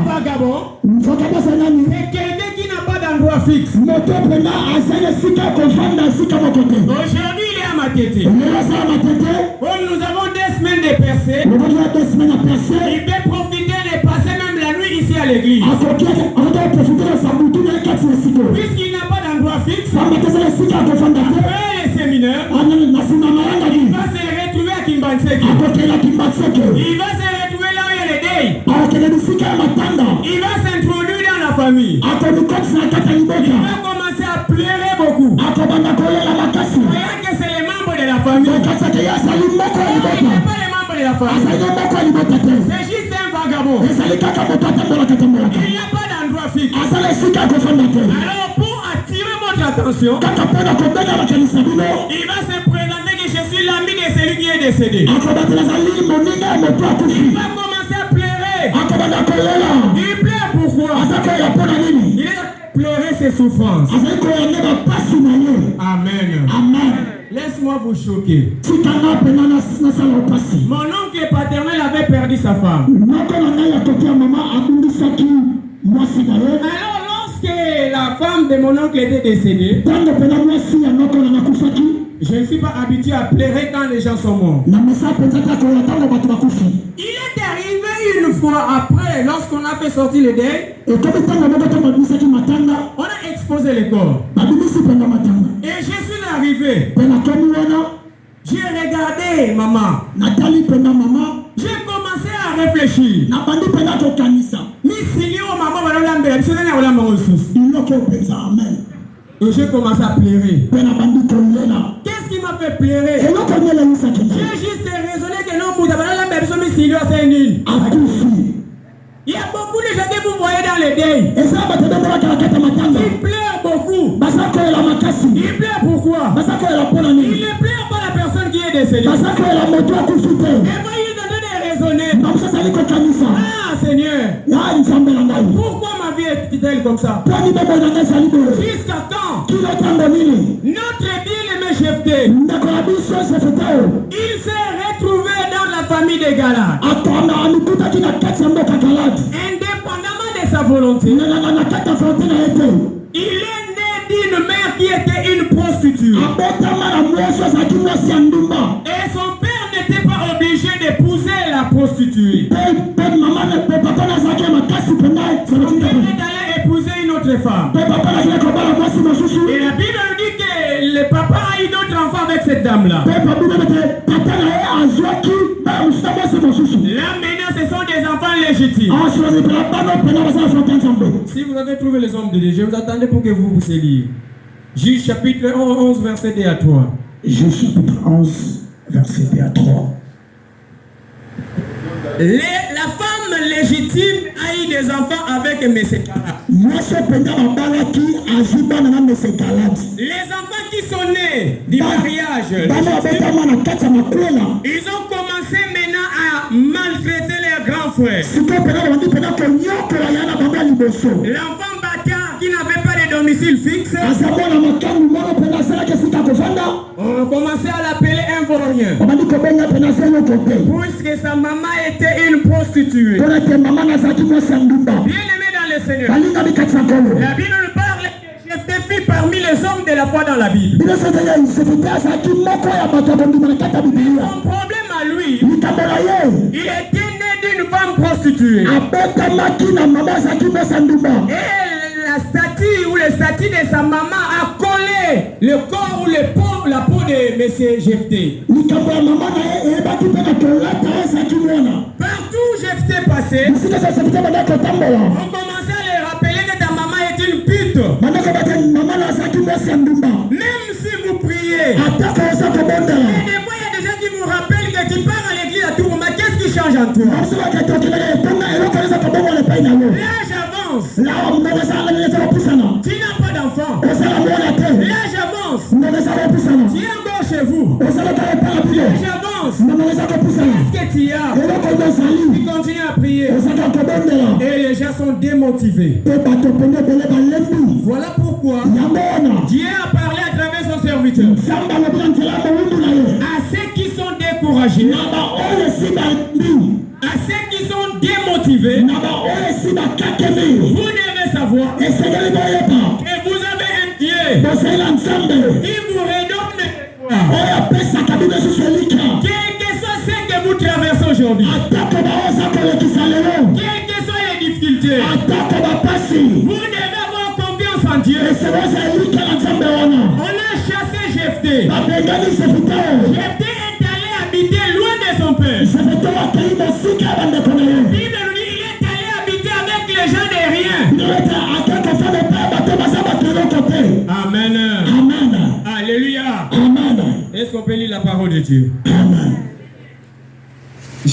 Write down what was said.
vagabond, c'est quelqu'un qui n'a pas d'endroit fixe. Aujourd'hui, il est à Matete. Comme nous avons 2 semaines de percée, il peut profiter de passer même la nuit ici à l'église. Puisqu'il n'a pas d'endroit fixe, après les séminaires, il va se retrouver à Kimbanseki. Il va se retrouver là où il y a les deuils. Il va s'introduire dans la famille. Il va commencer à pleurer beaucoup. Voyant que c'est les membres de la famille. Il n'est pas les membres de la famille. C'est juste un vagabond. Il n'a pas d'endroit fixe. Alors pour attirer votre attention, il va se présenter que je suis l'ami de celui qui est décédé. Il va commencer à pleurer. Il pleure pourquoi? Il a pleuré ses souffrances. Amen. Laisse-moi vous choquer. Mon oncle paternel avait perdu sa femme. Alors lorsque la femme de mon oncle était décédée, je ne suis pas habitué à pleurer quand les gens sont morts. Il est arrivé une fois après, lorsqu'on a fait sortir le deuil, on a exposé le corps. Et je suis arrivé. J'ai regardé maman. J'ai commencé à réfléchir. Et j'ai commencé à pleurer. Qu'est-ce qui m'a fait pleurer? J'ai juste raisonné que non, il y a beaucoup de gens que vous voyez dans les deuils. Ils pleurent beaucoup. Ils pleurent pourquoi? Ils ne pleurent pas la personne qui est décédée. Et voyez, ils ont raisonner. Ah Seigneur, pourquoi ma vie est-elle comme ça? Jusqu'à quand? Notre bien-aimé Jephté, il s'est retrouvé dans la famille des Galates. Indépendamment de sa volonté, il est né d'une mère qui était une prostituée. Et son père n'était pas obligé d'épouser la prostituée. Son père est allé épouser une autre femme. Et la Bible nous dit que le papa a eu d'autres enfants avec cette dame-là. Là maintenant ce sont des enfants légitimes. Si vous avez trouvé les hommes de Dieu, je vous attendais pour que vous vous séliez. Juge chapitre 11 verset 2 à 3. Juge chapitre 11 verset 2 à 3. La femme légitime a eu des enfants avec Mesekala. Les enfants qui sont nés du mariage, ils ont commencé maintenant à maltraiter leurs grands frères. L'enfant bâtard qui n'avait pas de domicile fixe, on a commencé à l'appeler un vaurien. Puisque sa maman était une prostituée. Bien aimé dans le Seigneur, la Bible nous parle que Jephté fit parmi les hommes de la foi dans la Bible. Son problème à lui, il était né d'une femme prostituée. Et la statue ou le statut de sa maman a collé le corps ou la peau de M. Jephté. Partout où Jephté passait, on commençait à les rappeler que ta maman est une pute. Même si vous priez, et des fois il y a des gens qui vous rappellent que tu pars à l'église à tout moment. Qu'est-ce qui change en toi? L'âge avance. Tu n'as pas d'enfant. L'âge avance. Tu es encore chez vous. L'âge avance. Qu'est-ce que tu as? Tu continues à prier. Et les gens sont démotivés. Voilà pourquoi Dieu a parlé à travers son serviteur à ceux qui sont découragés, à ceux qui sont démotivés, à Vous devez savoir que vous avez un Dieu. Il vous redonne quel que soit ce que vous traversez aujourd'hui, quelles que soient les difficultés, vous devez avoir confiance en Dieu. On a chassé Jephthé. Jephthé est allé habiter loin de son père. Bible nous dit qu'il est allé habiter avec les gens de rien. Amen. Amen. Alléluia. Amen. Est-ce qu'on peut lire la parole de Dieu? Amen.